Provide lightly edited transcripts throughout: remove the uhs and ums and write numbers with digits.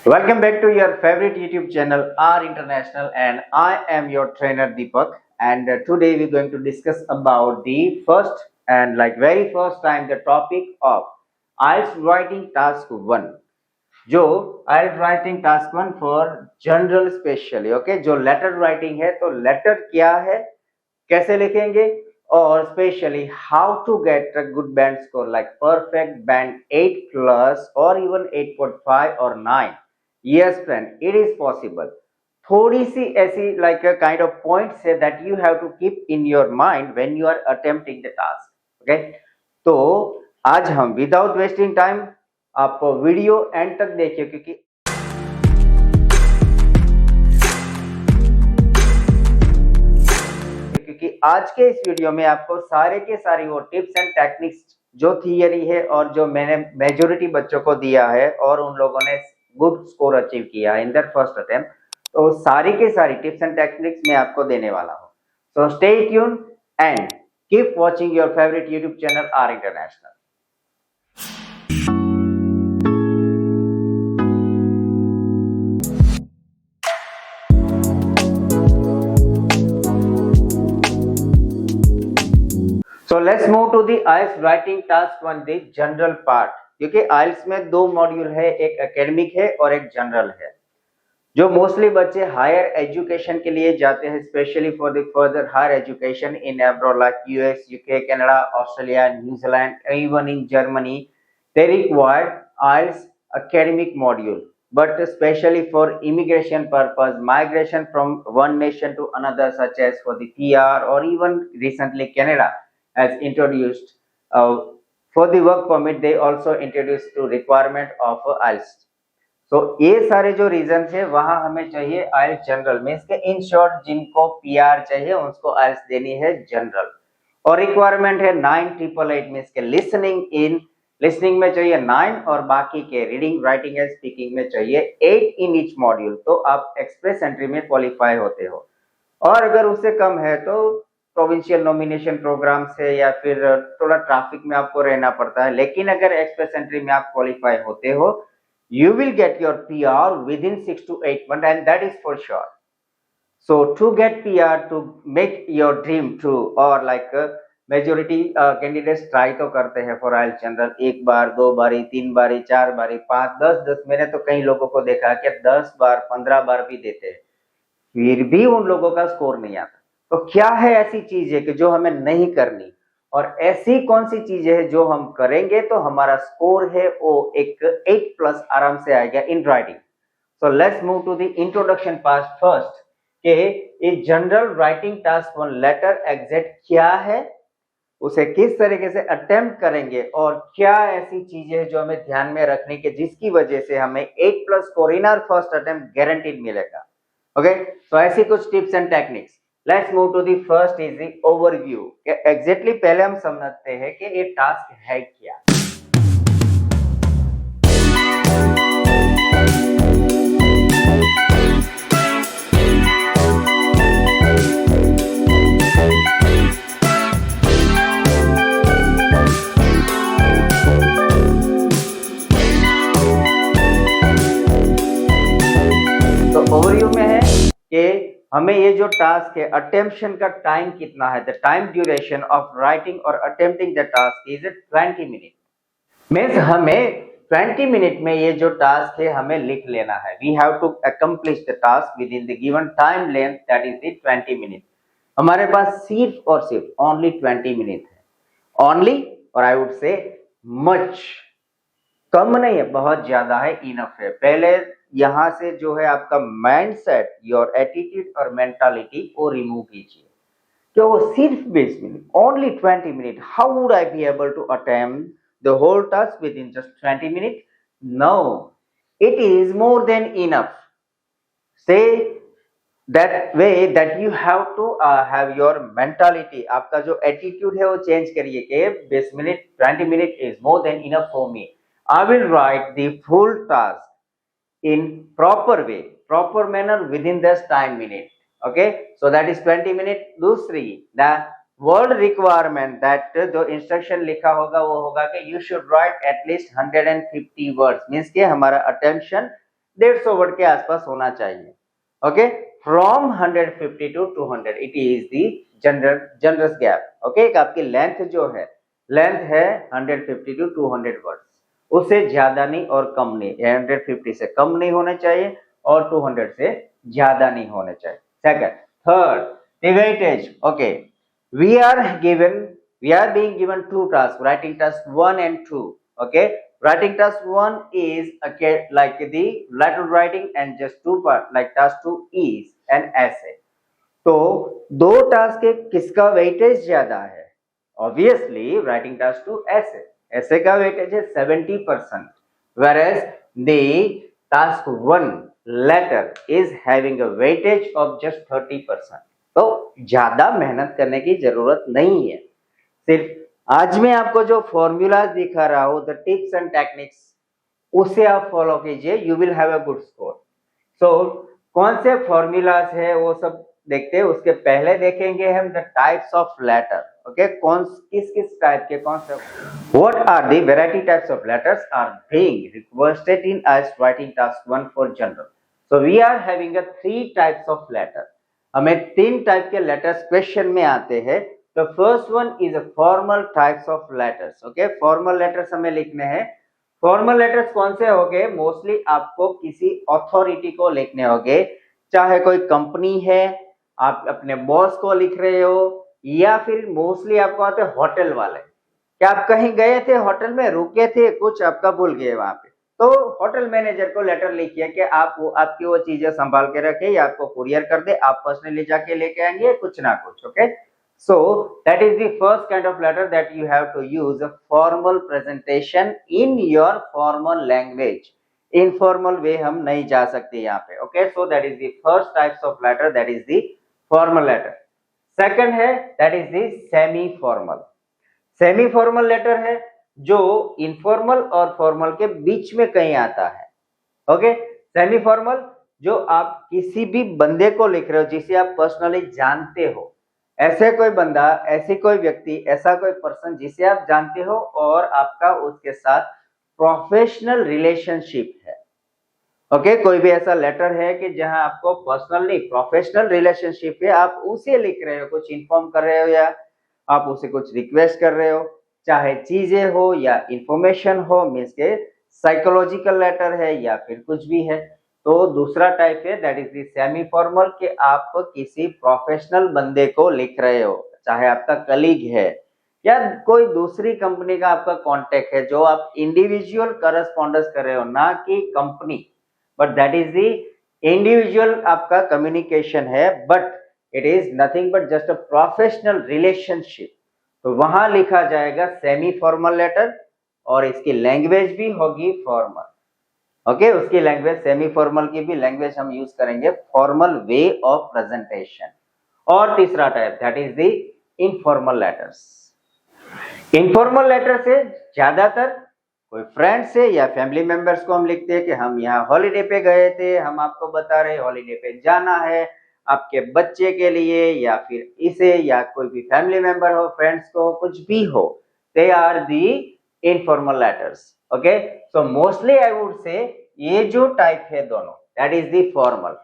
Welcome back to your favorite YouTube channel R International, and I am your trainer Deepak, and today we're going to discuss about the first and very first time the topic of IELTS writing task 1. जो IELTS writing task 1 for general specially, okay, जो letter writing है तो letter क्या है, कैसे लिखेंगे, और specially how to get a good band score like perfect band 8 plus और इवन 8.5 और 9. Yes friend, it is possible. थोड़ी सी ऐसी like a kind of points है that you have to keep in your mind when you are attempting the task. Okay, तो आज हम without wasting time आप वीडियो एंड तक देखिए, क्योंकि आज के इस वीडियो में आपको सारे के सारी वो टिप्स एंड टेक्निक्स जो थियरी है और जो मैंने मेजोरिटी बच्चों को दिया है और उन लोगों ने गुड स्कोर अचीव किया है इन देयर फर्स्ट अटेम्प्ट, तो सारी के सारी टिप्स एंड टेक्निक्स मैं आपको देने वाला हूँ. So stay tune and keep watching your favourite YouTube channel are international. So let's move to the IELTS writing task 1, the general part. क्योंकि IELTS में दो मॉड्यूल है, एक एकेडमिक है और एक जनरल है. जो मोस्टली बच्चे हायर एजुकेशन के लिए जाते हैं, specially for the further higher education in abroad like US, UK, Canada, Australia, New Zealand, even in Germany, they require IELTS academic module. But especially for immigration purpose, migration from one nation to another, such as for the PR or even recently Canada has introduced for the work permit, they also introduced to requirement of IELTS. तो ये सारे जो reason है वहां हमें चाहिए IELTS general में. इसके इन शॉर्ट जिनको PR चाहिए उसको IELTS देनी है जनरल, और रिक्वायरमेंट है 9888 में. इसके लिसनिंग में चाहिए 9 और बाकी के रीडिंग, राइटिंग एंड स्पीकिंग में चाहिए 8 इन ईच मॉड्यूल. तो आप एक्सप्रेस एंट्री में क्वालिफाई होते हो, और अगर उससे कम है तो प्रोविंशियल नॉमिनेशन प्रोग्राम से या फिर थोड़ा ट्रैफिक में आपको रहना पड़ता है. लेकिन अगर एक्सप्रेस एंट्री में आप क्वालिफाई होते हो, you will get your PR within 6 to 8 months, and that is for sure. So to get PR, to make your dream true, or like majority candidates try तो करते हैं for IELTS जनरल, एक बार, दो बारी, तीन बारी, चार बारी, 5, 10, मैंने तो कई लोगों को देखा कि 10 बार, 15 बार भी देते हैं, फिर भी उन लोगों का स्कोर नहीं आता. तो क्या है ऐसी चीज है कि जो हमें नहीं करनी, और ऐसी कौन सी चीजें हैं जो हम करेंगे तो हमारा स्कोर है वो एक 8 प्लस आराम से आएगा in writing. So let's move to the introduction part first, कि ये general writing task 1 letter exact क्या है, उसे किस तरीके से अटेम्प्ट करेंगे, और क्या ऐसी चीजें हैं जो हमें ध्यान में रखने की जिसकी वजह से हमें 8 plus score in our first attempt guaranteed मिलेगा. ओके, तो ऐसी कुछ tips and techniques. Let's move to the first is the overview. Exactly पहले हम समझते हैं कि ये टास्क है क्या. तो ओवरव्यू में है कि हमें ये जो टास्क है, अटेम्प्शन का टाइम कितना है, the time duration of writing और attempting the task is 20 minute. Means हमें 20 मिनट में ये जो टास्क है हमें लिख लेना है. We have to accomplish the task within the given time length, that is the 20 minute. हमारे पास सिर्फ और सिर्फ ओनली 20 मिनट है. ओनली, और आई वुड से मच, कम नहीं है, बहुत ज्यादा है, इनफ है. पहले यहां से जो है आपका माइंडसेट, योर एटीट्यूड और मेंटालिटी को रिमूव कीजिए. तो वो सिर्फ 20 minute, only 20 minute. How would I be able to attempt the whole task within just 20 minute? No, it is more than enough. Say that way that you have to have your mentality, आपका जो attitude है वो change करिए कि 20 minute, 20 minute is more than enough for me. I will write the full task in proper way, proper manner within this time minute. Okay, so that is 20 minute. दूसरी, the word requirement, that जो instruction लिखा होगा वो होगा कि you should write at least 150 words, means कि हमारा attention 150 word के आसपास होना चाहिए। Okay, from 150 to 200 it is the generous gap. Okay, एक आपकी लेंथ जो है, लेंथ है 150 टू 200 वर्ड, उससे ज्यादा नहीं और कम नहीं, 150 से कम नहीं होने चाहिए और 200 से ज्यादा नहीं होने चाहिए। Second, third, the weightage. Okay, we are being given two tasks, writing task 1 and 2. Okay, writing task 1 is like the letter writing and just two part, like task 2 is an essay. तो दो task के किसका weightage ज्यादा है? Obviously writing task to ऐसे, ऐसे का weightage है 70%, whereas the task 1 letter is having a weightage of just 30%. तो ज्यादा मेहनत करने की जरूरत नहीं है। सिर्फ आज मैं आपको जो फॉर्मूलाज दिखा रहा हूं, द टिप्स एंड टेक्निक्स, उसे आप फॉलो कीजिए, you will have a good score. So कौन से फॉर्मूलाज है वो सब देखते हैं, उसके पहले देखेंगे हम the types of letter. Okay, कौन किस किस टाइप के कौन से, what are the variety types of letters are being requested in IELTS writing task 1 for general. So we are having a 3 types of letter. हमें 3 टाइप के letters question में आते हैं। The first one is a formal types of letters. Okay, formal letters हमें लिखने हैं। Formal letters कौन से होंगे? मोस्टली आपको किसी अथॉरिटी को लिखने होंगे, चाहे कोई कंपनी है, आप अपने बॉस को लिख रहे हो, या फिर मोस्टली आपको आते हैं होटल वाले। क्या आप कहीं गए थे, होटल में रुके थे, कुछ आपका भूल गए वहां पे, तो होटल मैनेजर को लेटर लिखिए कि आप वो आपकी वो चीजें संभाल के रखे या आपको कुरियर कर दे, आप पर्सनली जाके लेके आएंगे कुछ ना कुछ। Okay, so that is the first kind of letter that you have to use a formal presentation in your formal language. Informal way हम नहीं जा सकते यहाँ पे। Okay, so that is the first types of letter, that is the formal letter. Second है that is the semi formal. Semi formal letter है जो informal और फॉर्मल के बीच में कहीं आता है। ओके, सेमी फॉर्मल जो आप किसी भी बंदे को लिख रहे हो जिसे आप पर्सनली जानते हो, ऐसे कोई बंदा, ऐसी कोई व्यक्ति, ऐसा कोई पर्सन जिसे आप जानते हो और आपका उसके साथ प्रोफेशनल रिलेशनशिप है। ओके, कोई भी ऐसा लेटर है कि जहां आपको पर्सनली प्रोफेशनल रिलेशनशिप है, आप उसे लिख रहे हो, कुछ इन्फॉर्म कर रहे हो या आप उसे कुछ रिक्वेस्ट कर रहे हो, चाहे चीजें हो या इंफॉर्मेशन हो, मीन्स के साइकोलॉजिकल लेटर है या फिर कुछ भी है। तो दूसरा टाइप है that is the semi formal, कि आप किसी प्रोफेशनल बंदे को लिख रहे हो, चाहे आपका कलीग है या कोई दूसरी कंपनी का आपका कांटेक्ट है, जो आप इंडिविजुअल करस्पॉन्डेंस कर रहे हो, ना कि company, but that is the individual आपका कम्युनिकेशन है, but it is nothing but just a professional relationship. तो वहां लिखा जाएगा सेमी फॉर्मल लेटर और इसकी लैंग्वेज भी होगी फॉर्मल। ओके, उसकी लैंग्वेज, सेमी फॉर्मल की भी लैंग्वेज हम यूज करेंगे फॉर्मल वे ऑफ प्रेजेंटेशन। और तीसरा type that is the informal letters. Informal letter से ज्यादातर कोई फ्रेंड से या फैमिली मेंबर्स को हम लिखते हैं कि हम यहाँ हॉलीडे पे गए थे, हम आपको बता रहे हॉलीडे पे जाना है आपके बच्चे के लिए या फिर इसे, या कोई भी फैमिली मेंबर हो, फ्रेंड्स को, कुछ भी हो, they are the informal letters. Okay, so mostly I would say ये जो टाइप है दोनों, that is the formal.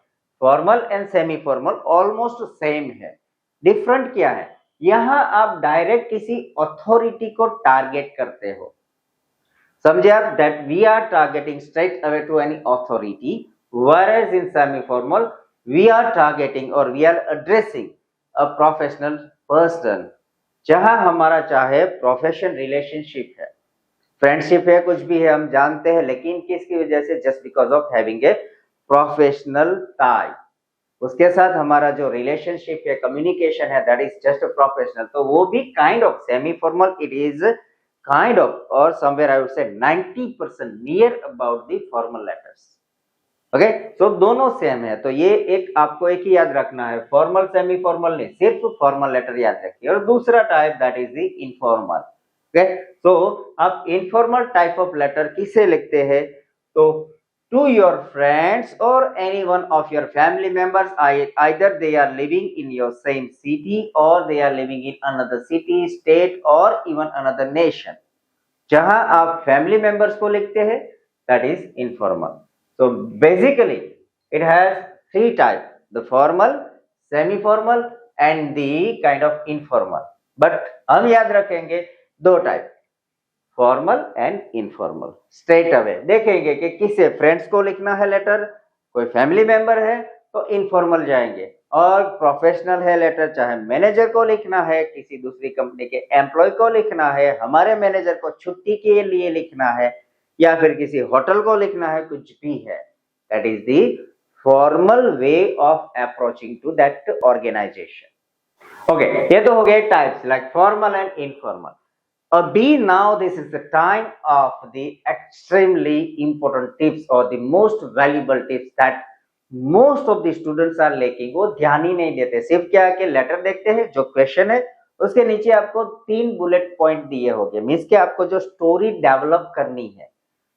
Formal and semi formal almost same है। डिफरेंट क्या है, यहां आप डायरेक्ट किसी अथॉरिटी को टारगेट करते हो, समझे आप, that we are targeting straight away to any authority, whereas in semi formal we are targeting or we are addressing a professional person, जहां हमारा चाहे प्रोफेशन रिलेशनशिप है, फ्रेंडशिप है, कुछ भी है, हम जानते हैं, लेकिन किसकी वजह से, just because of having a professional tie, उसके साथ हमारा जो रिलेशनशिप है, कम्युनिकेशन है, दैट इज जस्ट प्रोफेशनल। तो वो भी kind of semi formal, it is kind of और somewhere I would say 90% near about the formal letters. Okay, so दोनों सेम है। तो ये एक आपको एक ही याद रखना है, फॉर्मल सेमी फॉर्मल नहीं, सिर्फ फॉर्मल लेटर याद रखिए। और दूसरा type that is the informal. Okay, तो आप इनफॉर्मल टाइप ऑफ लेटर किसे लिखते हैं? तो टू योर फ्रेंड्स और anyone of your family members, either they are living in your same city और they are living in another city, state और even another nation. जहां आप फैमिली मेंबर्स को लिखते हैं that is informal. So basically it has three types: the formal, semi formal and the kind of informal. But हम याद रखेंगे दो type, formal and informal. Straight away देखेंगे कि किसे फ्रेंड्स को लिखना है लेटर, कोई फैमिली मेंबर है तो इनफॉर्मल जाएंगे, और प्रोफेशनल है लेटर, चाहे मैनेजर को लिखना है, किसी दूसरी कंपनी के एम्प्लॉय को लिखना है, हमारे मैनेजर को छुट्टी के लिए लिखना है, या फिर किसी होटल को लिखना है, कुछ भी है, that is the formal way of approaching to that organisation. Okay, ये तो हो गए types like formal and informal. B, now this is the time of the extremely important tips or the most valuable tips that most of the students are lacking। वो ध्यान ही नहीं देते, सिर्फ क्या है कि लेटर देखते हैं, जो क्वेश्चन है उसके नीचे आपको 3 बुलेट पॉइंट दिए होंगे, मीन्स कि आपको जो स्टोरी डेवलप करनी है,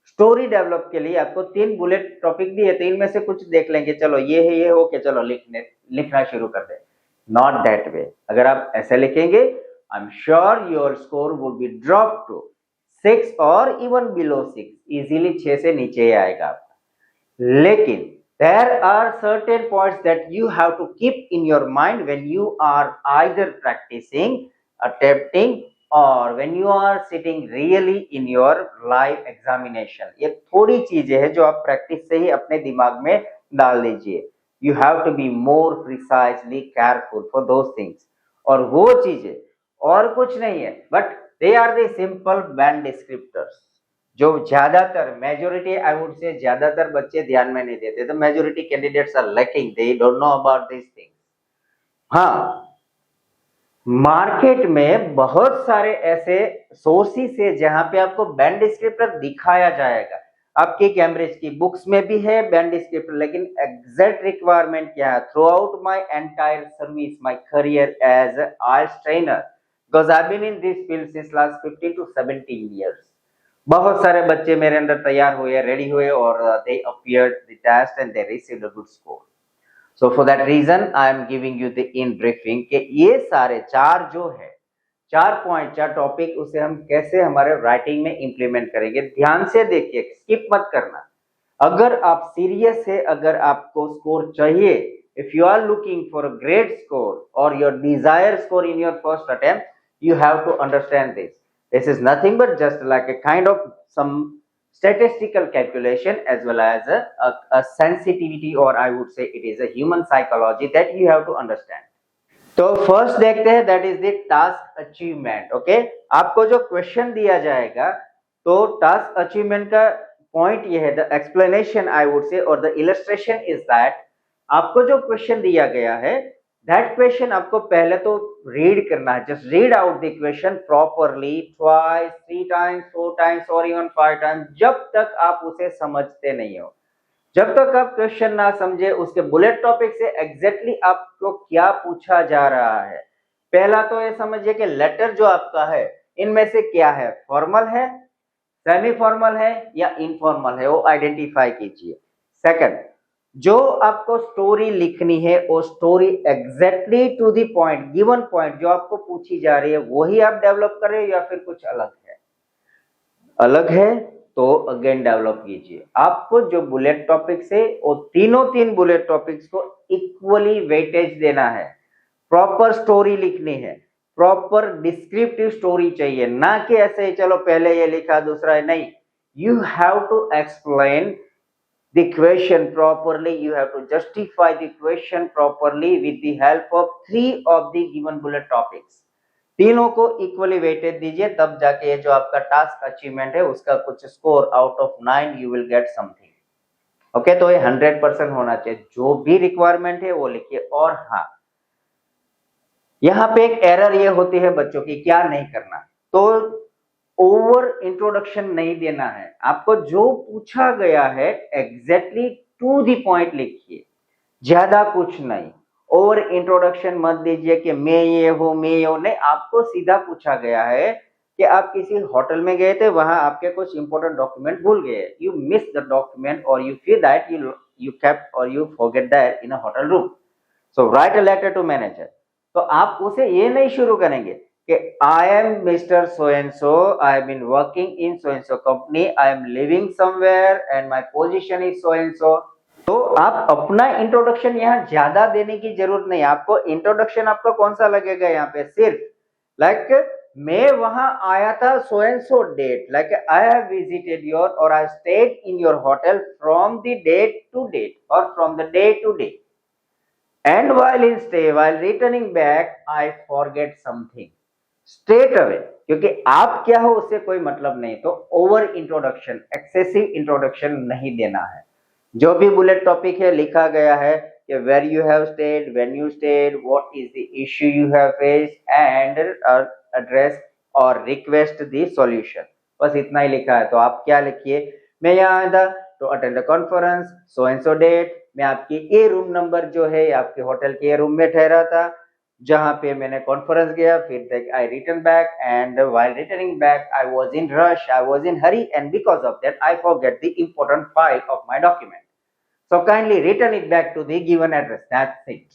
स्टोरी डेवलप के लिए आपको 3 बुलेट टॉपिक दिए, तो इनमें से कुछ देख लेंगे, चलो ये है, ये हो के चलो लिखना शुरू कर दे। Not that way. अगर आप ऐसे लिखेंगे, I'm sure your score would be dropped to 6 or even below 6, easily 6 से नीचे ही आएगा आपका। लेकिन there are certain points that you have to keep in your mind when you are either practicing, attempting or when you are sitting really in your live examination। ये थोड़ी चीजें हैं जो आप प्रैक्टिस से ही अपने दिमाग में डाल लीजिए। You have to be more precisely careful for those things। और वो चीजें और कुछ नहीं है, but they are the simple band descriptors, जो ज्यादातर मेजोरिटी आई वुड से ज्यादातर बच्चे ध्यान में नहीं देते। The majority candidates are lacking, they don't know about this things. हाँ, मार्केट में बहुत सारे ऐसे सोर्सेस है जहां पे आपको बैंड डिस्क्रिप्टर दिखाया जाएगा, आपकी कैम्ब्रिज की बुक्स में भी है बैंड डिस्क्रिप्टर, लेकिन एग्जैक्ट रिक्वायरमेंट क्या है? Throughout my entire service, my career as IELTS trainer, because I've been in this field since last 15 to 17 years। बहुत सारे बच्चे मेरे अंदर तैयार हुए, रेडी हुए, और they appeared the test and they received a good score। So for that reason I am giving you the in briefing कि ये सारे चार जो है, 4 पॉइंट, 4 टॉपिक, उसे हम कैसे हमारे राइटिंग में इंप्लीमेंट करेंगे। ध्यान से देखिए, स्किप मत करना। अगर आप सीरियस है, अगर आपको स्कोर चाहिए, if you are looking for a great score or your desired score in your first attempt, you have to understand this। This is nothing but just like a kind of some statistical calculation as well as a sensitivity, or I would say it is a human psychology that you have to understand। तो first देखते हैं, that is the task achievement. Okay, आपको जो question दिया जाएगा, तो task achievement का point ये है, द एक्सप्लेनेशन आई वुड से और द इलस्ट्रेशन इज दैट आपको जो क्वेश्चन दिया गया है, दैट क्वेश्चन आपको पहले तो रीड करना है। Just read out the question properly twice, 3 times, 4 times और इवन 5 टाइम्स, जब तक आप उसे समझते नहीं हो। जब तक आप क्वेश्चन ना समझे, उसके बुलेट टॉपिक से एग्जैक्टली आपको क्या पूछा जा रहा है। पहला तो ये समझिए कि लेटर जो आपका है, इनमें से क्या है, फॉर्मल है, सेमी फॉर्मल है या इनफॉर्मल है, वो आइडेंटिफाई कीजिए। सेकंड, जो आपको स्टोरी लिखनी है, वो story exactly to the point, given point जो आपको पूछी जा रही है, वही आप डेवलप कर रहे हो या फिर कुछ अलग है। अलग है तो अगेन डेवलप कीजिए। आपको जो बुलेट टॉपिक्स है, वो तीन बुलेट टॉपिक्स को इक्वली वेटेज देना है। प्रॉपर स्टोरी लिखनी है, प्रॉपर डिस्क्रिप्टिव स्टोरी चाहिए, ना कि ऐसे ही चलो पहले ये लिखा दूसरा है, नहीं। You have to explain the question properly, you have to justify the question properly with the help of 3 of the given bullet topics। तीनों को इक्वली वेटेज दीजिए, तब जाके ये जो आपका टास्क अचीवमेंट है, उसका कुछ score out of 9 you will get something. Okay, तो ये 100% होना चाहिए। जो भी रिक्वायरमेंट है वो लिखिए। और हाँ, यहाँ पे एक एरर ये होती है बच्चों की, क्या नहीं करना, तो ओवर इंट्रोडक्शन नहीं देना है। आपको जो पूछा गया है एग्जैक्टली टू द पॉइंट लिखिए, ज्यादा कुछ नहीं। ओवर इंट्रोडक्शन मत दीजिए कि मैं ये हूं, मैं ये हूं, नहीं। आपको सीधा पूछा गया है कि आप किसी होटल में गए थे, वहां आपके कुछ इंपॉर्टेंट डॉक्यूमेंट भूल गए, यू मिस द डॉक्यूमेंट और you feel that you kept और you forget that in a hotel room, so write a letter to manager. तो आप उसे ये नहीं शुरू करेंगे कि I am mister so and so, I have been working in so and so company, I am living somewhere and my position is so and so. तो आप अपना इंट्रोडक्शन यहाँ ज्यादा देने की जरूरत नहीं। आपको इंट्रोडक्शन आपको कौन सा लगेगा यहाँ पे, सिर्फ लाइक मैं वहां आया था so and so date, like I have visited your और I stayed in your hotel from the date to date और from the day to day, and while in stay while returning back I forget something straight away। क्योंकि आप क्या हो उससे कोई मतलब नहीं, तो ओवर इंट्रोडक्शन, एक्सेसिव इंट्रोडक्शन नहीं देना है। जो भी बुलेट टॉपिक है लिखा गया है कि where you have stayed, when you stayed, what is the issue you have faced and address और रिक्वेस्ट द सॉल्यूशन, बस इतना ही लिखा है। तो आप क्या लिखिए, मैं यहाँ आया था to attend the conference so and so date, मैं आपकी ए रूम नंबर जो है आपके होटल के रूम में ठहरा था जहां पे मैंने कॉन्फ्रेंस गया, फिर I return back and while returning back I was in rush, I was in hurry and because of that I forget the important file of my document, so kindly return it back to the given address, that's it.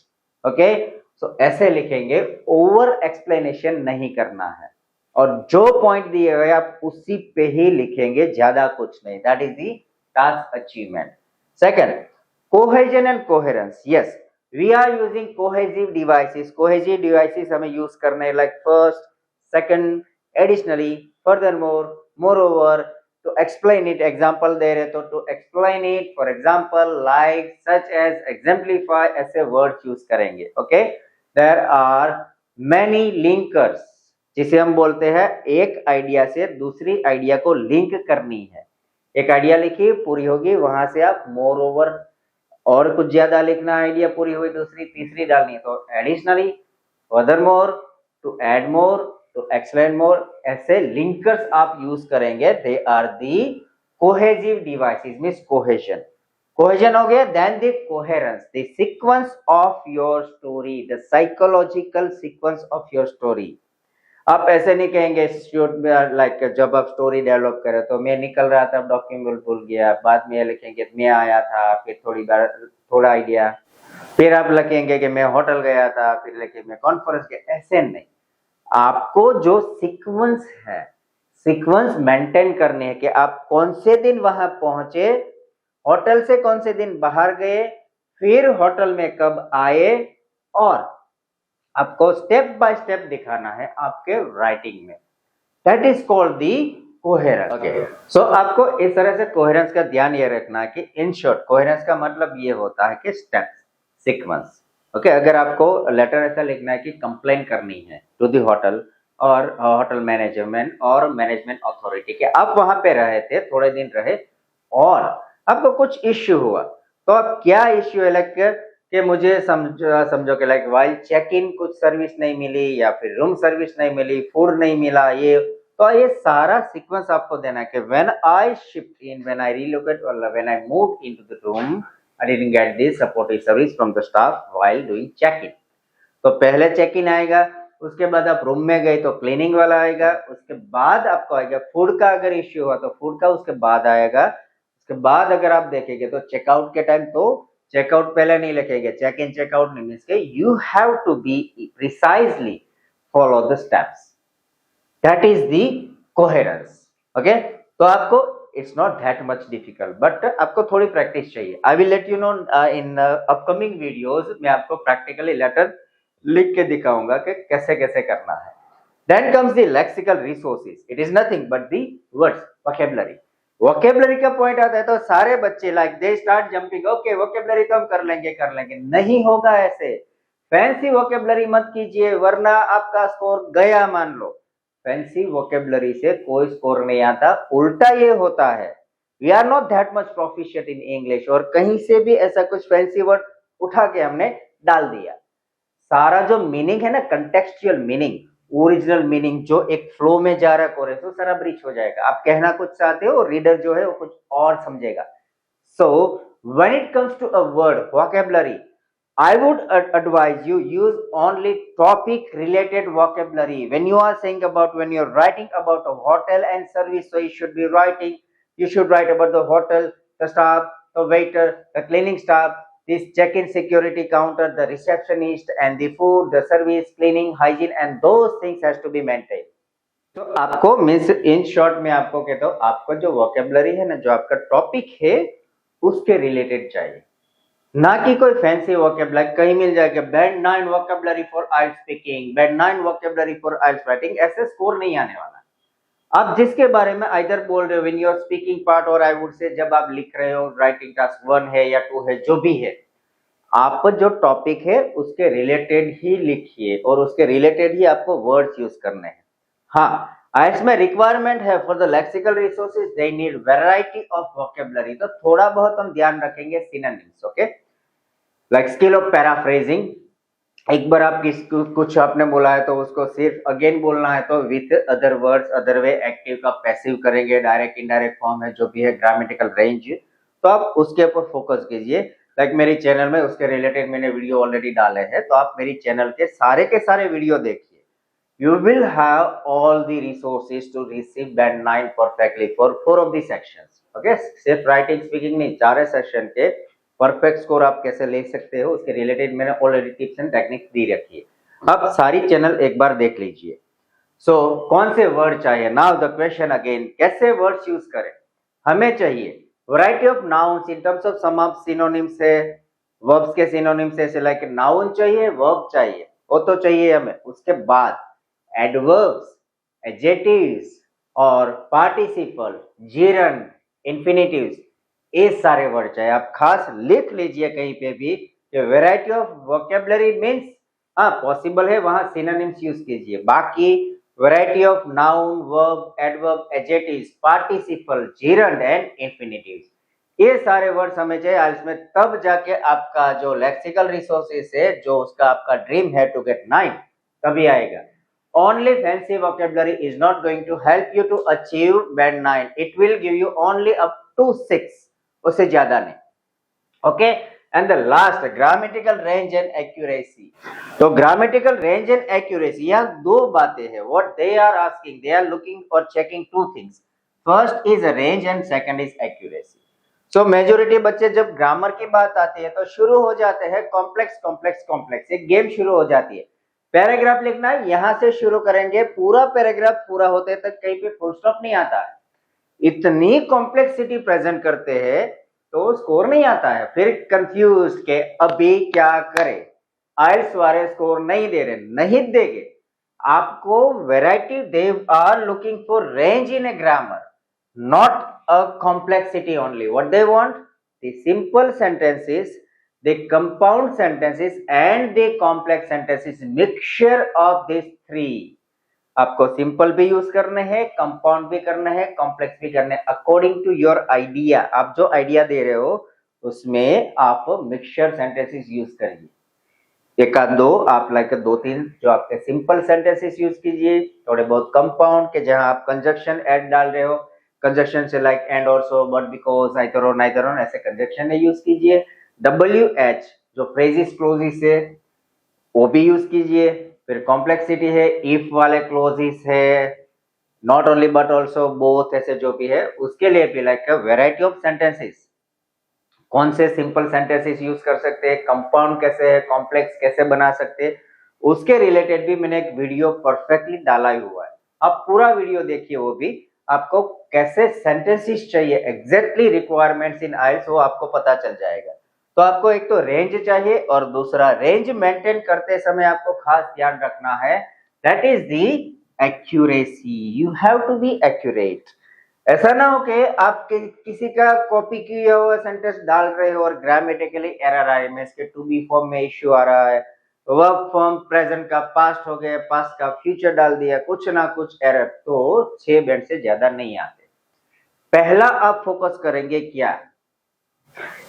Okay, so ऐसे लिखेंगे, over explanation नहीं करना है और जो point दिए गए आप उसी पे ही लिखेंगे, ज्यादा कुछ नहीं। That is the task achievement. Second, cohesion and coherence. Yes, we are using cohesive devices. Cohesive devices हमें यूज करने like first, second, additionally, furthermore, moreover, to explain it. Example दे रहे तो to explain it, for example, like, such as, exemplify, ऐसे words use करेंगे। Okay, there are many linkers, जिसे हम बोलते हैं एक आइडिया से दूसरी आइडिया को लिंक करनी है। एक आइडिया लिखी पूरी होगी, वहां से आप मोर ओवर और कुछ ज्यादा लिखना, आइडिया पूरी हुई दूसरी तीसरी डालनी है तो additionally, furthermore, to add more, to explain more, ऐसे लिंकर्स आप यूज करेंगे। They are the cohesive devices, means cohesion. Cohesion हो गया, then the coherence, the sequence of your story, the psychological sequence of your story. आप ऐसे नहीं कहेंगे like जब आप स्टोरी डेवलप करें तो मैं निकल रहा था, डॉक्यूमेंट भूल गया, बाद में लिखेंगे मैं आया था, फिर थोड़ी बार थोड़ा आइडिया, फिर आप लिखेंगे कि मैं होटल गया था, फिर लिखे मैं कॉन्फ्रेंस गया। ऐसे नहीं, आपको जो सीक्वेंस है, सीक्वेंस मेंटेन करनी है कि आप कौन से दिन वहां पहुंचे, होटल से कौन से दिन बाहर गए, फिर होटल में कब आए, और आपको स्टेप बाय स्टेप दिखाना है आपके राइटिंग में। That is called the coherence. Okay, so आपको इस तरह से कोहेरेंस का ध्यान ये रखना है कि इन शॉर्ट कोहेरेंस का मतलब ये होता है कि स्टेप सीक्वेंस। ओके, अगर आपको लेटर ऐसा लिखना है कि कंप्लेन करनी है टू दी होटल और होटल मैनेजमेंट और मैनेजमेंट अथॉरिटी के, आप वहां पे रहे थे, थोड़े दिन रहे और आपको कुछ इश्यू हुआ, तो अब क्या इश्यू है, लाइक कि मुझे समझो कि लाइक वाइल चेक इन कुछ सर्विस नहीं मिली या फिर रूम सर्विस नहीं मिली, फूड नहीं मिला, ये तो ये सारा सीक्वेंस आपको देना है कि when I shift in, when I relocate और when I move into the room, I didn't get this supportive service from the staff while doing check in. तो पहले चेक इन आएगा, उसके बाद आप रूम में गए तो क्लीनिंग वाला आएगा, उसके बाद आपको आएगा फूड का, अगर इश्यू हुआ तो फूड का उसके बाद आएगा। उसके बाद अगर आप देखेंगे तो चेकआउट के टाइम तो चेकआउट पहले नहीं लिखेंगे, चेक इन चेकआउट नहीं, मींस के you have to be precisely follow the steps, that is the coherence. Okay, तो आपको it's not that much difficult, but आपको थोड़ी प्रैक्टिस चाहिए। I will let you know in upcoming videos, मैं आपको practically letter लिख के दिखाऊंगा कि कैसे कैसे करना है। Then comes the lexical resources, it is nothing but the words, vocabulary. Vocabulary का पॉइंट आता है तो सारे बच्चे like they start jumping, okay vocabulary तो हम कर लेंगे, नहीं होगा ऐसे। फैंसी वोकैबुलरी मत कीजिए वरना आपका स्कोर गया मान लो। फैंसी वोकैबुलरी से कोई स्कोर नहीं आता, उल्टा ये होता है, we are not that much proficient in English और कहीं से भी ऐसा कुछ फैंसी वर्ड उठा के हमने डाल दिया। सारा जो मीनिंग है ना, कंटेक्सचुअल मीनिंग, ओरिजिनल मीनिंग जो एक फ्लो में जा रहा है तो सारा ब्रीच हो जाएगा। आप कहना कुछ चाहते हो, रीडर जो है वो कुछ और समझेगा। So when it comes to a word vocabulary, I would advise you use only topic related vocabulary when you are saying about, when you're writing about a hotel and service. So you should write about the hotel, the staff, the waiter, the cleaning staff, this check-in security counter, the receptionist and the food, the service, cleaning, hygiene and those things has to be maintained. तो आपको means in short में आपको कहता हूँ, आपको जो vocabulary है ना, जो आपका टॉपिक है उसके रिलेटेड चाहिए, ना कि कोई फैंसी वोकेबलरी कहीं मिल जाएगा band 9 vocabulary for IELTS speaking, band 9 vocabulary for IELTS writing, ऐसे स्कोर नहीं आने वाला। आप जिसके बारे में आइदर बोल रहे हो when you are speaking part और आई वुड से जब आप लिख रहे हो राइटिंग टास्क 1 है या 2 है, जो भी है, आप जो टॉपिक है उसके रिलेटेड ही लिखिए और उसके रिलेटेड ही आपको वर्ड्स यूज करने हैं। हाँ, आइल्स में रिक्वायरमेंट है for the lexical resources they need variety of vocabulary, तो थोड़ा बहुत हम ध्यान रखेंगे synonyms, okay, like skill of paraphrasing. एक बार आप कुछ आपने बोला है तो उसको सिर्फ अगेन बोलना है तो with other words, other way, active का पैसिव करेंगे, डायरेक्ट इनडायरेक्ट फॉर्म है जो भी है, ग्रामेटिकल रेंज, तो आप उसके ऊपर फोकस कीजिए। लाइक मेरी चैनल में उसके रिलेटेड मैंने वीडियो ऑलरेडी डाले हैं, तो आप मेरी चैनल के सारे वीडियो देखिए। You will have all the resources to receive band 9 perfectly for 4 of the sections, okay, सिर्फ राइटिंग स्पीकिंग नहीं, सारे सेक्शन के परफेक्ट स्कोर आप कैसे ले सकते हो उसके रिलेटेड मैंने ऑलरेडी टिप्स एंड टेक्निक्स दी रखी है। अब सारी चैनल एक बार देख लीजिए। सो कौन से वर्ड चाहिए, नाउ द क्वेश्चन अगेन, कैसे वर्ड्स यूज करें? हमें चाहिए variety of nouns in terms of some of synonyms है, वर्ब्स के सिनोनिम्स है, लाइक नाउन चाहिए, वर्ब चाहिए, वो तो चाहिए हमें। उसके बाद एडवर्ब्स, एडजेक्टिव्स और पार्टिसिपल, जिरंड, इंफिनिटिव्स, ये सारे वर्ड चाहिए। आप खास लिख लीजिए कहीं पे भी कि वैरायटी ऑफ वोकेबलरी मींस, हाँ पॉसिबल है वहां सिनोनिम्स यूज कीजिए, बाकी variety of noun, verb, adverb, adjectives, participle, gerund and infinitives, ये सारे वर्ड्स हमें चाहिए आइल्स में, तब जाके आपका जो लेक्सिकल रिसोर्सेस है, जो उसका आपका ड्रीम है टू गेट 9, तभी आएगा। Only fancy vocabulary is not going to help you to achieve band 9. It will give you only up to 6, उससे ज्यादा नहीं, okay. And the last, grammatical range and accuracy. तो ग्रामेटिकल रेंज एंड एक्यूरेसी, यहाँ दो बातें हैं। What they are asking, they are looking और checking two things, first is range and second is accuracy. So majority बच्चे जब grammar की बात आती है तो शुरू हो जाते हैं कॉम्प्लेक्स कॉम्प्लेक्स कॉम्प्लेक्स, एक गेम शुरू हो जाती है। पैराग्राफ लिखना है, यहां से शुरू करेंगे, पूरा पैराग्राफ पूरा होते तक कहीं पे फुल स्टॉप नहीं आता है, इतनी कॉम्प्लेक्सिटी प्रेजेंट करते हैं तो स्कोर नहीं आता है। फिर कंफ्यूज के अभी क्या करें, आइल्स वाले स्कोर नहीं दे रहे, नहीं देंगे आपको variety, they are looking for range in a grammar, not a complexity only. What they want? The simple sentences, the compound sentences and the complex sentences, mixture of these three. आपको simple भी use करने हैं, compound भी करने हैं, complex भी करने हैं, अकॉर्डिंग टू योर आइडिया। आप जो आइडिया दे रहे हो उसमें आप मिक्सचर सेंटेंसेस यूज करिए, एक आध दो आप लाइक 2-3 जो आपके सिंपल सेंटेंसेस यूज कीजिए, थोड़े बहुत कंपाउंड के जहां आप कंजक्शन ऐड डाल रहे हो, कंजक्शन से लाइक एंड और सो, बट, बिकॉज, आइदर और, नाइदर और, ऐसे कंजक्शन है यूज कीजिए। WH जो फ्रेजिस क्लोजिस है वो भी यूज कीजिए। फिर कॉम्प्लेक्सिटी है, इफ वाले क्लोजिस है, not only but also, both, ऐसे जो भी है उसके लिए भी लाइक वेराइटी ऑफ सेंटेंसेस, कौन से सिंपल सेंटेंसेस यूज कर सकते हैं, कंपाउंड कैसे है, कॉम्प्लेक्स कैसे बना सकते हैं, उसके रिलेटेड भी मैंने एक वीडियो परफेक्टली डाला ही हुआ है। आप पूरा वीडियो देखिए, वो भी आपको कैसे सेंटेंसेस चाहिए, एग्जैक्टली रिक्वायरमेंट्स इन आइल्स, वो आपको पता चल जाएगा। तो आपको एक तो रेंज चाहिए और दूसरा रेंज मेंटेन करते समय आपको खास ध्यान रखना है, that is the accuracy. You have to be accurate. ऐसा ना हो कि आप किसी का कॉपी किया हुआ सेंटेंस डाल रहे हो और ग्रामेटिकली एरर आ रही है, इसके टू बी फॉर्म में इश्यू आ रहा है, वर्ब फॉर्म प्रेजेंट का पास्ट हो गया, पास्ट का फ्यूचर डाल दिया, कुछ ना कुछ एरर, तो 6 बैंड से ज्यादा नहीं आते। पहला आप फोकस करेंगे क्या,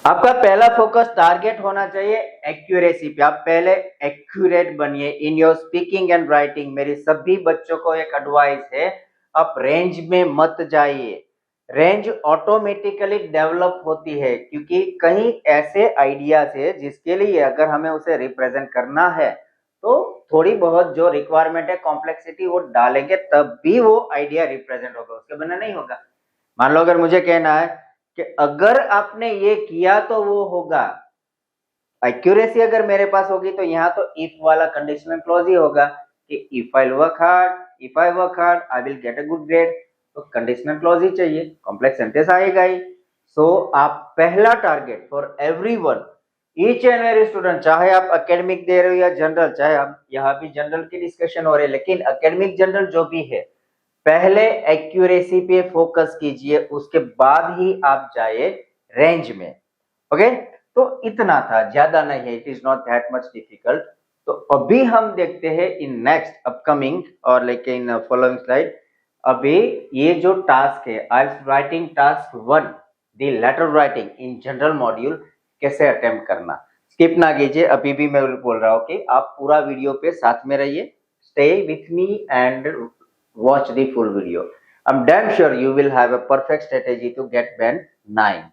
आपका पहला फोकस टारगेट होना चाहिए एक्यूरेसी पे। आप पहले एक्यूरेट बनिए in your speaking and writing. मेरी सभी बच्चों को एक एडवाइस है, आप रेंज में मत जाइए, रेंज ऑटोमेटिकली डेवलप होती है, क्योंकि कहीं ऐसे आइडियाज है जिसके लिए अगर हमें उसे रिप्रेजेंट करना है तो थोड़ी बहुत जो रिक्वायरमेंट है, कॉम्प्लेक्सिटी, वो डालेंगे तब भी वो आइडिया रिप्रेजेंट होगा, उसके बिना नहीं होगा। मान लो अगर मुझे कहना है कि अगर आपने ये किया तो वो होगा, एक्यूरेसी अगर मेरे पास होगी तो यहाँ तो इफ वाला कंडीशनल क्लॉज ही होगा कि if I work hard I will get a good grade, तो कंडीशनल क्लॉज ही चाहिए, कॉम्प्लेक्स सेंटेंस आएगा ही। सो आप पहला target for everyone, each and every student, चाहे आप एकेडमिक दे रहे हो या जनरल, चाहे आप यहाँ भी जनरल की डिस्कशन हो रही है, लेकिन एकेडमिक जनरल जो भी है, पहले एक्यूरेसी पे फोकस कीजिए, उसके बाद ही आप जाए रेंज में। ओके, तो इतना था, ज्यादा नहीं है, it is not that much difficult. तो अभी हम देखते हैं इन नेक्स्ट अपकमिंग और लेकिन फॉलोइंग स्लाइड। अभी ये जो टास्क है IELTS writing task 1 the letter writing in general module, कैसे अटेम्प्ट करना, स्किप ना कीजिए। अभी भी मैं बोल रहा हूँ कि आप पूरा वीडियो पे साथ में रहिए, stay with me and watch the full video. I'm damn sure you will have a perfect strategy to get band 9.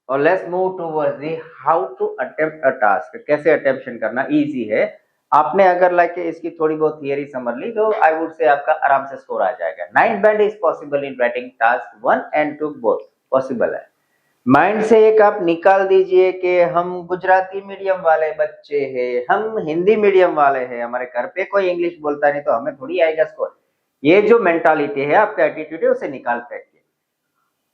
और let's move towards the how to attempt a task. कैसे अटेम्प्शन करना इजी है। आपने अगर लाइक इसकी थोड़ी बहुत theory समझ ली तो आई वुड से आपका आराम से स्कोर आ जाएगा। 9 band is possible in writing task 1 and 2 both possible है। माइंड से एक आप निकाल दीजिए कि हम गुजराती मीडियम वाले बच्चे हैं, हम हिंदी मीडियम वाले हैं, हमारे घर पे कोई इंग्लिश बोलता नहीं तो हमें थोड़ी आएगा स्कोर। ये जो मेंटालिटी है, आपका एटीट्यूड है, उसे निकाल फेंकिए।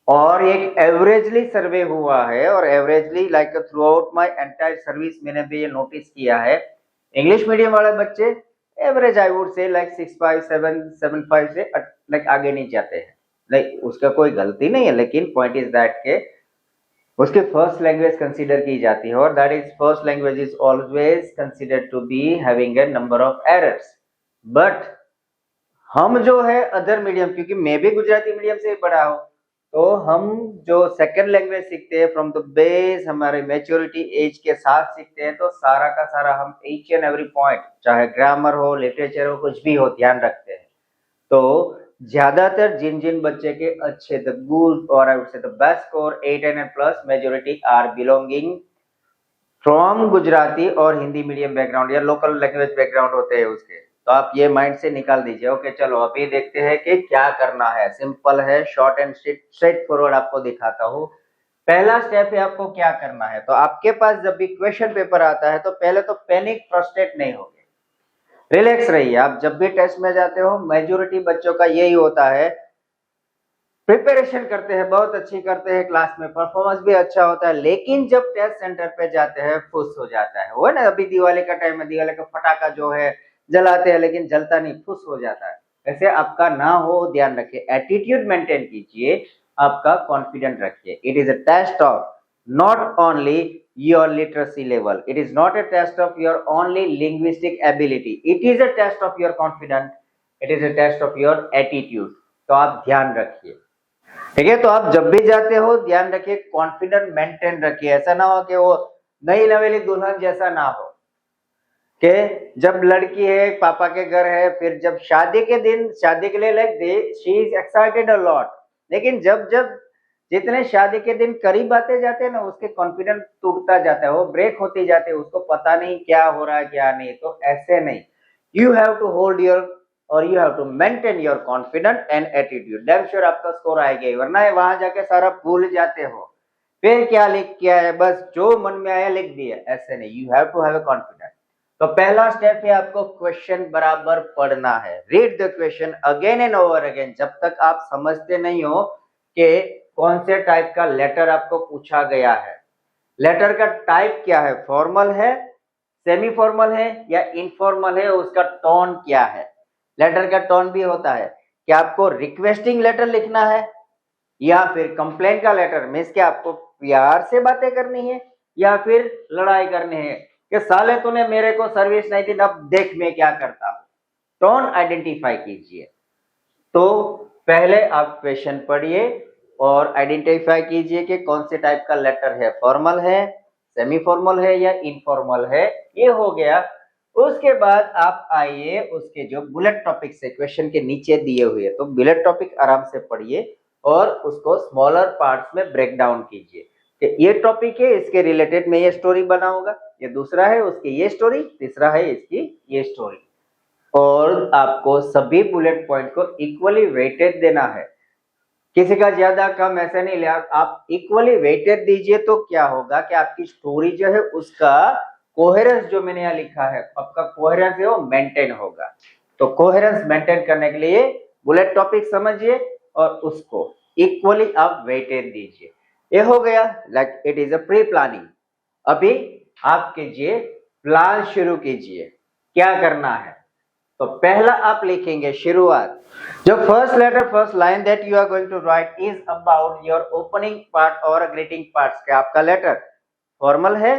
और एक एवरेजली सर्वे हुआ है और averagely like through out my entire service मैंने भी ये नोटिस किया है, इंग्लिश मीडियम वाले बच्चे एवरेज आई वुड से लाइक 6.5 7.75 से लाइक आगे नहीं जाते हैं। लाइक उसका कोई गलती नहीं है, लेकिन पॉइंट इज दैट के उसके फर्स्ट लैंग्वेज कंसीडर की जाती है और that is first language is always considered to be having a number of errors. But हम जो है अदर मीडियम, क्योंकि मैं भी गुजराती मीडियम से पढ़ा हूं, तो हम जो सेकंड लैंग्वेज सीखते हैं फ्रॉम द बेस, हमारे मैच्योरिटी एज के साथ सीखते हैं, तो सारा का सारा हम ईच एंड एवरी पॉइंट, चाहे ग्रामर हो, लिटरेचर हो, कुछ भी हो, ध्यान रखते हैं। तो ज्यादातर जिन जिन बच्चे के अच्छे द गुड और I would say the best score 8 and plus, majority are belonging from Gujarati और हिंदी मीडियम बैकग्राउंड या लोकल लैंग्वेज बैकग्राउंड होते हैं उसके। तो आप ये माइंड से निकाल दीजिए। ओके चलो अभी देखते हैं कि क्या करना है। सिंपल है, शॉर्ट एंड स्ट्रेट फॉरवर्ड आपको दिखाता हूँ। पहला स्टेप है आपको क्या करना है। तो आपके पास जब भी क्वेश्चन पेपर आता है तो पहले तो पैनिक फ्रस्ट्रेट नहीं होगे, रिलैक्स रहिए। आप जब भी टेस्ट में जाते हो, मेजॉरिटी बच्चों का यही होता है, प्रिपरेशन करते हैं, बहुत अच्छी करते हैं, क्लास में परफॉर्मेंस भी अच्छा होता है, लेकिन जब टेस्ट सेंटर पे जाते हैं फुस हो जाता है। वो ना अभी दिवाली का टाइम है, दिवाली का पटाखा जो है जलाते हैं लेकिन जलता नहीं, फुस हो जाता है। ऐसे आपका ना हो, ध्यान रखिए, एटीट्यूड मेंटेन कीजिए, आपका कॉन्फिडेंट रखिए। It is a test of not only your literacy level, it is not a test of your only linguistic ability, it is a test of your confidence, it is a test of your attitude। तो आप ध्यान रखिए, ठीक है। तो आप जब भी जाते हो ध्यान रखिए, कॉन्फिडेंट मेंटेन रखिए। ऐसा ना हो कि वो नई नवेली दुल्हन जैसा ना हो कि जब लड़की है, पापा के घर है, फिर जब शादी के दिन शादी के लिए like she is excited a lot, लेकिन जब जब जितने शादी के दिन करीब आते जाते हैं ना, उसके कॉन्फिडेंस टूटता जाता है, वो ब्रेक होती जाती है, उसको पता नहीं क्या हो रहा है क्या नहीं। तो ऐसे नहीं, you have to hold your और you have to maintain your confident and attitude. Damn sure आपका स्कोर आएगा, वरना वहां जाके सारा भूल जाते हो, फिर क्या लिख किया है, बस जो मन में आया लिख दिया। ऐसे नहीं, you have to have a confidence. तो पहला स्टेप है आपको क्वेश्चन बराबर पढ़ना है, read the question again and over again, जब तक आप समझते नहीं हो कि कौन से टाइप का लेटर आपको पूछा गया है। लेटर का टाइप क्या है, फॉर्मल है, सेमी फॉर्मल है या इनफॉर्मल है, उसका टोन क्या है। लेटर का टोन भी होता है कि आपको रिक्वेस्टिंग लेटर लिखना है या फिर कंप्लेन का लेटर, मीन्स कि आपको प्यार से बातें करनी है या फिर लड़ाई करनी है कि साले तूने मेरे को सर्विस नहीं दी, अब देख मैं क्या करता हूं। टोन आइडेंटिफाई कीजिए। तो पहले आप क्वेश्चन पढ़िए और आइडेंटिफाई कीजिए कि कौन से टाइप का लेटर है, फॉर्मल है, सेमी फॉर्मल है या इनफॉर्मल है। ये हो गया। उसके बाद आप आइए उसके जो बुलेट टॉपिक से क्वेश्चन के नीचे दिए हुए, तो बुलेट टॉपिक आराम से पढ़िए और उसको स्मॉलर पार्ट्स में ब्रेक डाउन कीजिए कि ये टॉपिक है, इसके रिलेटेड मैं ये स्टोरी बनाऊंगा, ये दूसरा है उसकी ये स्टोरी, तीसरा है इसकी ये स्टोरी। और आपको सभी बुलेट पॉइंट को इक्वली वेटेड देना है। किसी का ज्यादा कम ऐसा नहीं लिया, आप इक्वली वेटेड दीजिए तो क्या होगा कि आपकी स्टोरी जो है उसका कोहेरेंस जो मैंने यहाँ लिखा है, आपका कोहेरेंस है वो मेंटेन होगा। तो कोहेरेंस मेंटेन करने के लिए बुलेट टॉपिक समझिए और उसको इक्वली आप वेटेड दीजिए। ये हो गया, like it is a pre planning. अभी आप कीजिए प्लान शुरू कीजिए, क्या करना है। तो पहला आप लिखेंगे शुरुआत, जो first letter first line that you are going to write is about your opening part और ग्रीटिंग पार्ट्स। क्या आपका लेटर फॉर्मल है,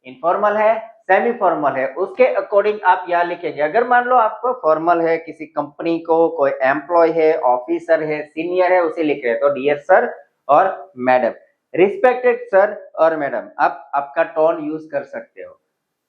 इनफॉर्मल है, सेमी फॉर्मल है, उसके अकॉर्डिंग आप यहाँ लिखेंगे। अगर मान लो आपको फॉर्मल है, किसी कंपनी को कोई एम्प्लॉय है, ऑफिसर है, सीनियर है, उसे लिख रहे हैं तो डियर सर और मैडम, रिस्पेक्टेड सर और मैडम, आप आपका टोन यूज कर सकते हो।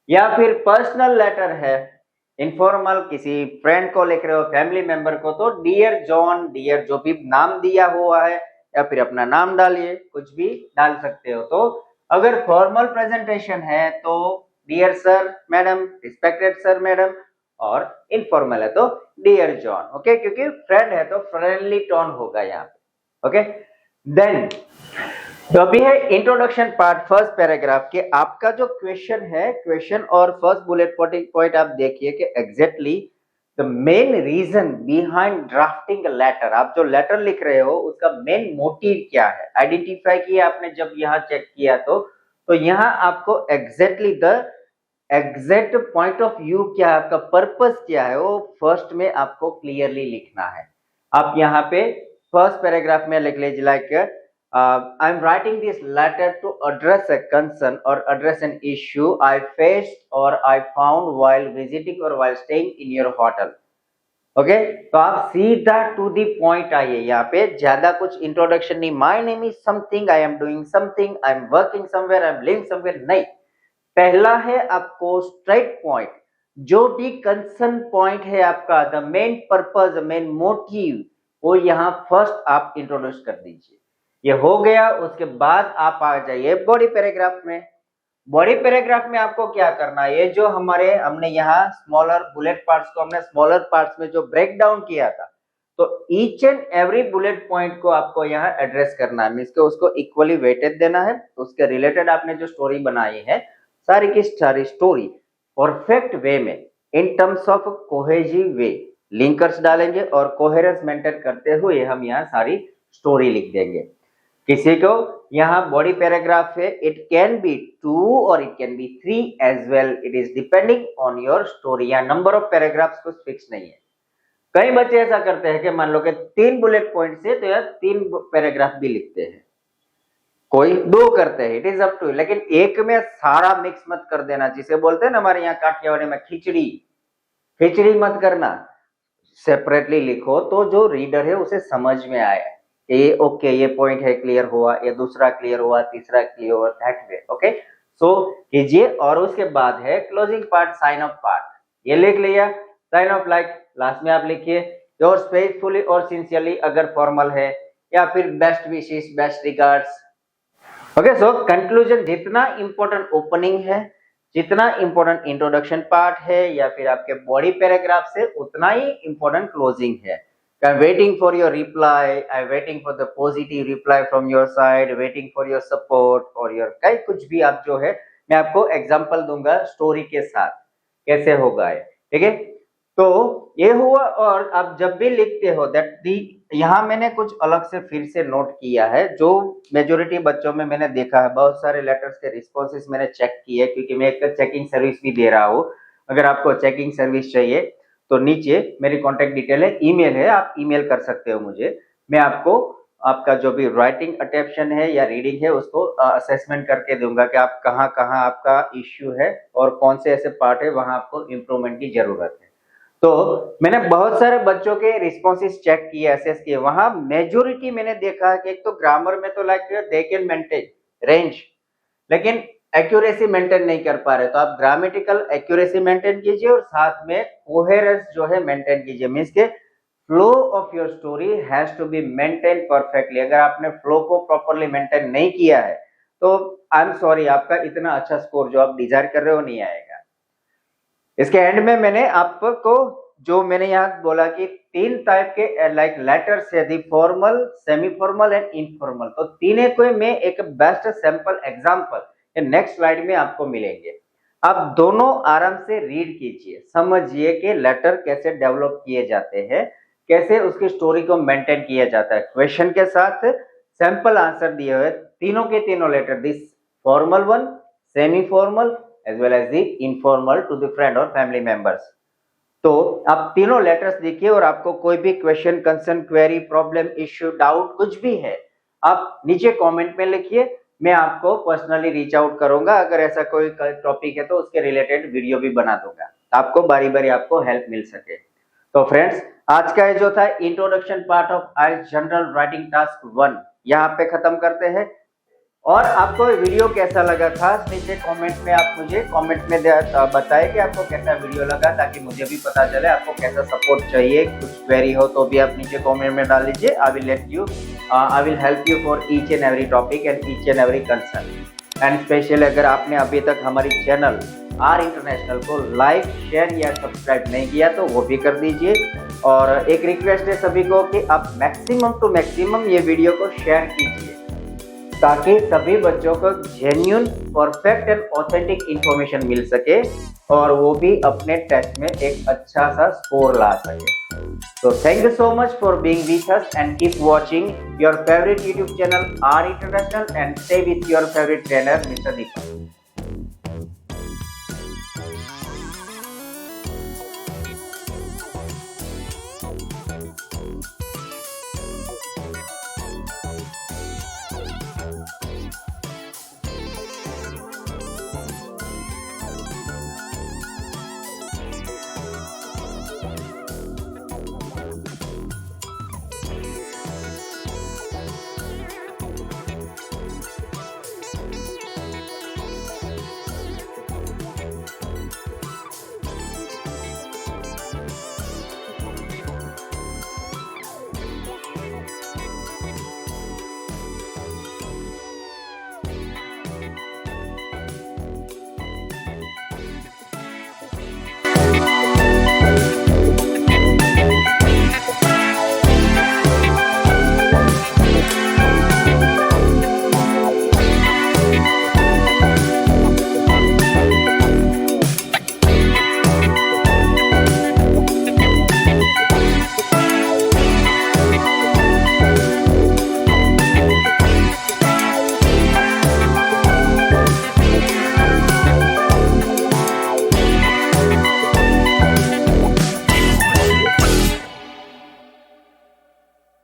या फिर पर्सनल लेटर है, इनफॉर्मल, किसी फ्रेंड को लिख रहे हो, फैमिली मेंबर को, तो डियर जॉन, डियर जो भी नाम दिया हुआ है, या फिर अपना नाम डालिए, कुछ भी डाल सकते हो। तो अगर फॉर्मल प्रेजेंटेशन है तो dear sir madam, respected sir madam, और इनफॉर्मल है तो डियर जॉन। ओके, क्योंकि फ्रेंड है तो फ्रेंडली टोन होगा यहाँ पे। ओके, देन तो अभी है इंट्रोडक्शन पार्ट, फर्स्ट पैराग्राफ के आपका जो क्वेश्चन है, क्वेश्चन और फर्स्ट बुलेट पॉइंट आप देखिए कि exactly the main reason behind drafting letter. आप जो लेटर लिख रहे हो उसका मेन मोटिव क्या है, आइडेंटिफाई किया आपने जब यहाँ चेक किया तो यहाँ आपको exactly the exact point of view क्या है, आपका पर्पस क्या है, वो फर्स्ट में आपको क्लियरली लिखना है। आप यहाँ पे फर्स्ट पैराग्राफ में लिख लीजिए like I am writing this letter to address a concern or address an issue I faced or I found while visiting or while staying in your hotel. Okay, तो आप सीधा टू दी पॉइंट आइए, यहाँ पे ज्यादा कुछ introduction नहीं, my name is something, I am doing something, I am working somewhere, I am living somewhere, नहीं। पहला है आपको स्ट्रेट पॉइंट, जो भी कंसर्न पॉइंट है आपका, the main purpose, the main motive, वो यहाँ फर्स्ट आप इंट्रोड्यूस कर दीजिए। ये हो गया, उसके बाद आप आ जाइए बॉडी पैराग्राफ में। बॉडी पैराग्राफ में आपको क्या करना है, ये जो हमने यहाँ स्मॉलर बुलेट पार्ट्स को हमने स्मॉलर पार्ट्स में जो ब्रेक डाउन किया था, तो each and every bullet point को आपको यहाँ एड्रेस करना है, मींस के उसको इक्वली वेटेड देना है। उसके रिलेटेड आपने जो स्टोरी बनाई है, सारी की सारी स्टोरी परफेक्ट वे में, in terms of cohesive way, linkers डालेंगे और कोहेरेंस मेंटेन करते हुए हम यहाँ सारी स्टोरी लिख देंगे। किसी को यहाँ बॉडी पैराग्राफ है, इट कैन बी 2 और it can be 3 as well, it is depending on your story. या नंबर ऑफ पैराग्राफ्स कुछ फिक्स नहीं है। कई बच्चे ऐसा करते हैं कि मान लो कि 3 बुलेट पॉइंट से तो यार 3 पैराग्राफ भी लिखते हैं, कोई 2 करते हैं, इट इज अप टू। लेकिन एक में सारा मिक्स मत कर देना, जिसे बोलते हैं ना हमारे यहाँ काठियावाड़ी में खिचड़ी, खिचड़ी मत करना। सेपरेटली लिखो तो जो रीडर है उसे समझ में आए, ये ओके, ये पॉइंट है, क्लियर हुआ, ये दूसरा क्लियर हुआ, तीसरा क्लियर हुआ, दैट वे। ओके, सो कीजिए। और उसके बाद है closing part, sign off part, ये लिख लिया। साइन ऑफ लाइक लास्ट में आप लिखिए योर्स फेथफुली और सिंसियरली, अगर फॉर्मल है, या फिर best wishes, best regards. Okay, so conclusion, जितना इंपॉर्टेंट ओपनिंग है, जितना इंपॉर्टेंट इंट्रोडक्शन पार्ट है, या फिर आपके बॉडी पैराग्राफ से उतना ही इंपॉर्टेंट क्लोजिंग है। I'm waiting for your reply, I'm waiting for the positive reply from your side, waiting for your support or your कई कुछ भी आप जो है, मैं आपको एग्जांपल दूंगा स्टोरी के साथ कैसे होगा ये, ठीक है। तो ये हुआ। और आप जब भी लिखते हो दैट दी, यहाँ मैंने कुछ अलग से फिर से नोट किया है, जो मेजोरिटी बच्चों में मैंने देखा है, बहुत सारे लेटर्स के रिस्पॉन्सेस मैंने चेक किए, क्योंकि मैं एक चेकिंग सर्विस भी दे रहा हूँ। अगर आपको चेकिंग सर्विस चाहिए तो नीचे मेरी कॉन्टेक्ट डिटेल है, ईमेल है, आप ईमेल कर सकते हो मुझे। मैं आपको आपका जो भी राइटिंग अटेम्प्शन है या रीडिंग है उसको असेसमेंट करके दूंगा कि आप कहाँ कहाँ आपका इश्यू है और कौन से ऐसे पार्ट है वहां आपको इम्प्रूवमेंट की जरूरत है। तो मैंने बहुत सारे बच्चों के रिस्पॉन्सेस चेक किए, असेस किए, वहां मेजोरिटी मैंने देखा कि एक तो ग्रामर में तो like they can maintain range, लेकिन एक्यूरेसी मेंटेन नहीं कर पा रहे। तो आप ग्रामेटिकल एक्यूरेसी मेंटेन कीजिए और साथ में कोहेरेंस जो है मेंटेन कीजिए, मींस के flow of your story has to be maintain perfectly. अगर आपने फ्लो को प्रॉपरली मेंटेन नहीं किया है तो आई एम सॉरी, आपका इतना अच्छा स्कोर जो आप डिजायर कर रहे हो नहीं आएगा। इसके एंड में मैंने आपको जो मैंने यहाँ बोला कि 3 टाइप के लाइक लेटर्स है, the formal, semi formal and informal. तो तीनों को में एक best sample example next slide में आपको मिलेंगे। आप दोनों आराम से रीड कीजिए, समझिए कि लेटर कैसे डेवलप किए जाते हैं, कैसे उसकी स्टोरी को मेंटेन किया जाता है। क्वेश्चन के साथ सैंपल आंसर दिए हुए तीनों के तीनों letter, this formal one, semi formal as well as the informal to the friend और फैमिली मेंबर्स। तो आप तीनों लेटर्स देखिए और आपको कोई भी question, concern, query, problem, issue, doubt कुछ भी है आप नीचे कमेंट में लिखिए, मैं आपको पर्सनली रीच आउट करूंगा। अगर ऐसा कोई टॉपिक है तो उसके रिलेटेड वीडियो भी बना दूंगा, आपको बारी बारी आपको हेल्प मिल सके। तो फ्रेंड्स, आज का जो था introduction part of IELTS general writing task 1 यहाँ पे खत्म करते हैं। और आपको वीडियो कैसा लगा था नीचे कमेंट में आप मुझे कमेंट में बताएं कि आपको कैसा वीडियो लगा, ताकि मुझे भी पता चले आपको कैसा सपोर्ट चाहिए। कुछ क्वेरी हो तो भी आप नीचे कमेंट में डाल दीजिए। I will help you for each and every topic and each and every concern. And specially अगर आपने अभी तक हमारी चैनल आर इंटरनेशनल को लाइक, शेयर या सब्सक्राइब नहीं किया तो वो भी कर दीजिए। और एक रिक्वेस्ट है सभी को कि आप मैक्सिमम टू मैक्सिमम ये वीडियो को शेयर कीजिए, ताकि सभी बच्चों को genuine, perfect and authentic information मिल सके और वो भी अपने टेस्ट में एक अच्छा सा स्कोर ला सके। So thank you so much for being with us and keep watching your favorite YouTube channel R International and stay with your favorite trainer Mr. Deepak.